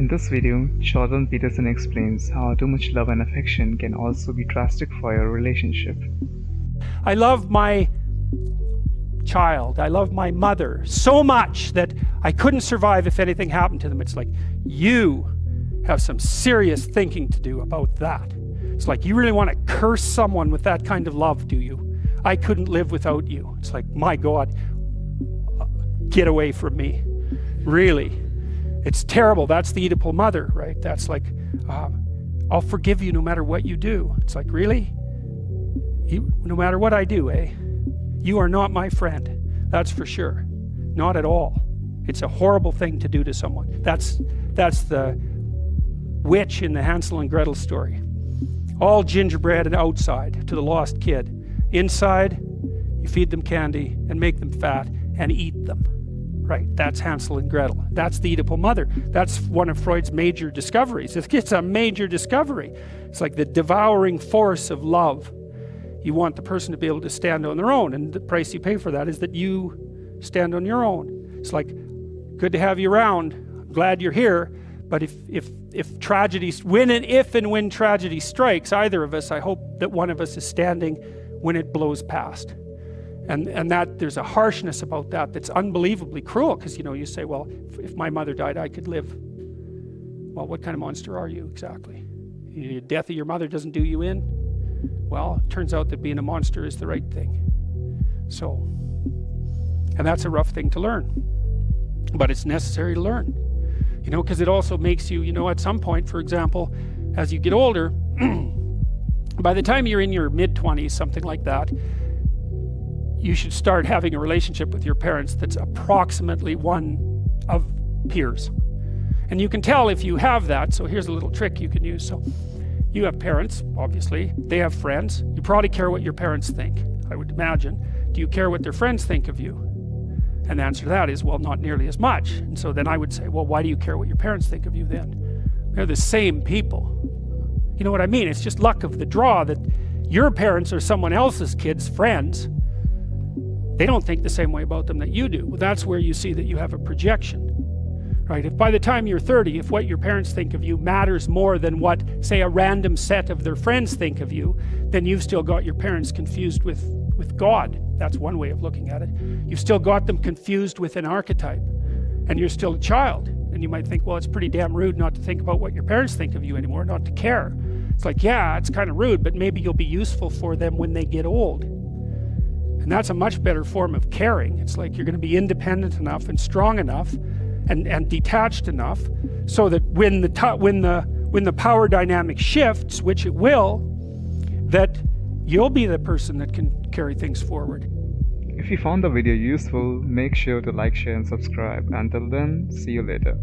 this video, Jordon Peterson explains how too much love and affection can also be drastic for your relationship. I love my child, I love my mother so much that I couldn't survive if anything happened to them. It's like, you have some serious thinking to do about that. It's like, you really want to curse someone with that kind of love, do you? I couldn't live without you. It's like, my God, get away from me. Really, it's terrible. That's the Oedipal mother, right? That's like, I'll forgive you no matter what you do. It's like, really? No matter what I do, eh? You are not my friend. That's for sure. Not at all. It's a horrible thing to do to someone. That's the witch in the Hansel and Gretel story. All gingerbread and outside to the lost kid. Inside, you feed them candy and make them fat and eat them. Right, that's Hansel and Gretel. That's the Oedipal mother. That's one of Freud's major discoveries. It's a major discovery. It's like the devouring force of love. You want the person to be able to stand on their own, and the price you pay for that is that you stand on your own. It's like, good to have you around. I'm glad you're here. But if tragedy, if and when tragedy strikes either of us, I hope that one of us is standing when it blows past. And that there's a harshness about that that's unbelievably cruel, because you say, well, if my mother died, I could live. Well, what kind of monster are you exactly? The death of your mother doesn't do you in? Well, it turns out that being a monster is the right thing. So, and that's a rough thing to learn, but it's necessary to learn, because it also makes you, at some point, for example, as you get older, by the time you're in your mid-20s, something like that, you should start having a relationship with your parents that's approximately one of peers. And you can tell if you have that. So here's a little trick you can use. So you have parents, obviously. They have friends. You probably care what your parents think, I would imagine. Do you care what their friends think of you? And the answer to that is, well, not nearly as much. And so then I would say, well, why do you care what your parents think of you then? They're the same people. You know what I mean? It's just luck of the draw that your parents are someone else's kids' friends. They don't think the same way about them that you do. Well, that's where you see that you have a projection, right? If by the time you're 30, if what your parents think of you matters more than what, say, a random set of their friends think of you, then you've still got your parents confused with God. That's one way of looking at it. You've still got them confused with an archetype, and you're still a child. And you might think, well, it's pretty damn rude not to think about what your parents think of you anymore, not to care. It's like, yeah, it's kind of rude, but maybe you'll be useful for them when they get old. And that's a much better form of caring. It's like you're going to be independent enough and strong enough and detached enough so that when the power dynamic shifts, which it will, that you'll be the person that can carry things forward. If you found the video useful, make sure to like, share and subscribe. Until then, see you later.